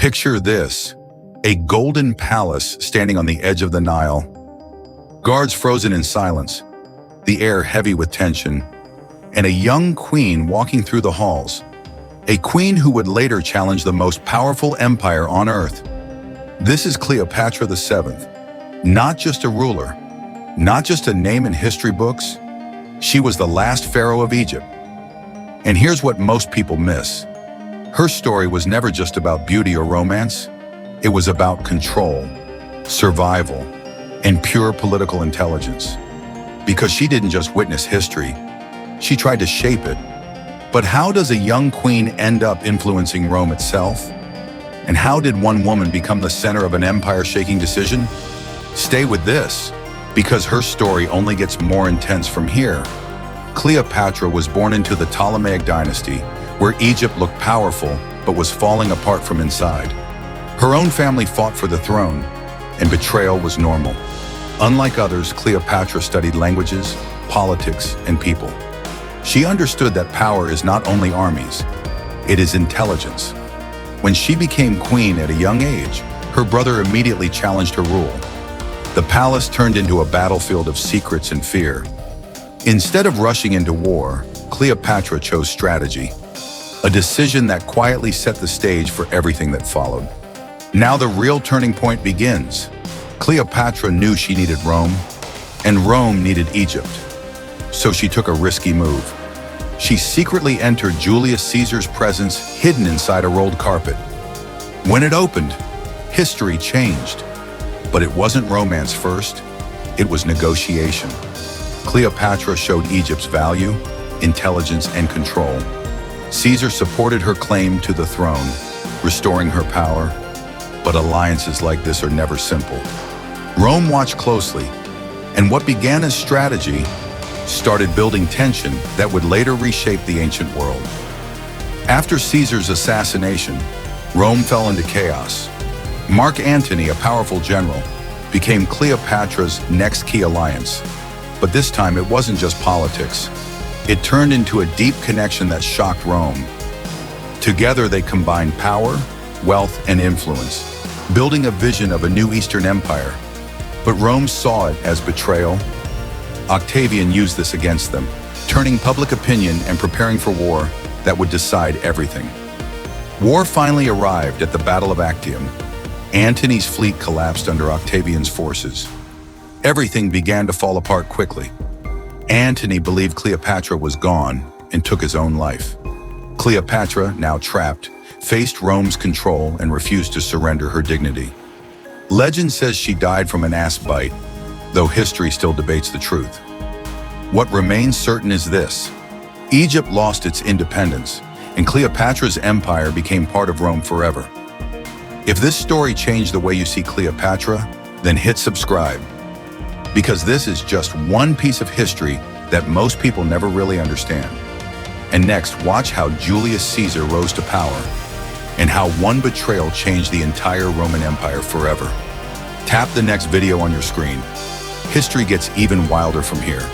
Picture this, a golden palace standing on the edge of the Nile, guards frozen in silence, the air heavy with tension, and a young queen walking through the halls, a queen who would later challenge the most powerful empire on earth. This is Cleopatra VII, not just a ruler, not just a name in history books. She was the last pharaoh of Egypt. And here's what most people miss. Her story was never just about beauty or romance. It was about control, survival, and pure political intelligence. Because she didn't just witness history, she tried to shape it. But how does a young queen end up influencing Rome itself? And how did one woman become the center of an empire-shaking decision? Stay with this, because her story only gets more intense from here. Cleopatra was born into the Ptolemaic dynasty, where Egypt looked powerful but was falling apart from inside. Her own family fought for the throne, and betrayal was normal. Unlike others, Cleopatra studied languages, politics, and people. She understood that power is not only armies, it is intelligence. When she became queen at a young age, her brother immediately challenged her rule. The palace turned into a battlefield of secrets and fear. Instead of rushing into war, Cleopatra chose strategy, a decision that quietly set the stage for everything that followed. Now the real turning point begins. Cleopatra knew she needed Rome, and Rome needed Egypt. So she took a risky move. She secretly entered Julius Caesar's presence hidden inside a rolled carpet. When it opened, history changed. But it wasn't romance first, it was negotiation. Cleopatra showed Egypt's value, intelligence, and control. Caesar supported her claim to the throne, restoring her power. But alliances like this are never simple. Rome watched closely, and what began as strategy started building tension that would later reshape the ancient world. After Caesar's assassination, Rome fell into chaos. Mark Antony, a powerful general, became Cleopatra's next key alliance. But this time it wasn't just politics. It turned into a deep connection that shocked Rome. Together they combined power, wealth, and influence, building a vision of a new Eastern Empire. But Rome saw it as betrayal. Octavian used this against them, turning public opinion and preparing for war that would decide everything. War finally arrived at the Battle of Actium. Antony's fleet collapsed under Octavian's forces. Everything began to fall apart quickly. Antony believed Cleopatra was gone and took his own life. Cleopatra, now trapped, faced Rome's control and refused to surrender her dignity. Legend says she died from an asp bite, though history still debates the truth. What remains certain is this: Egypt lost its independence, and Cleopatra's empire became part of Rome forever. If this story changed the way you see Cleopatra, then hit subscribe. Because this is just one piece of history that most people never really understand. And next, watch how Julius Caesar rose to power, and how one betrayal changed the entire Roman Empire forever. Tap the next video on your screen. History gets even wilder from here.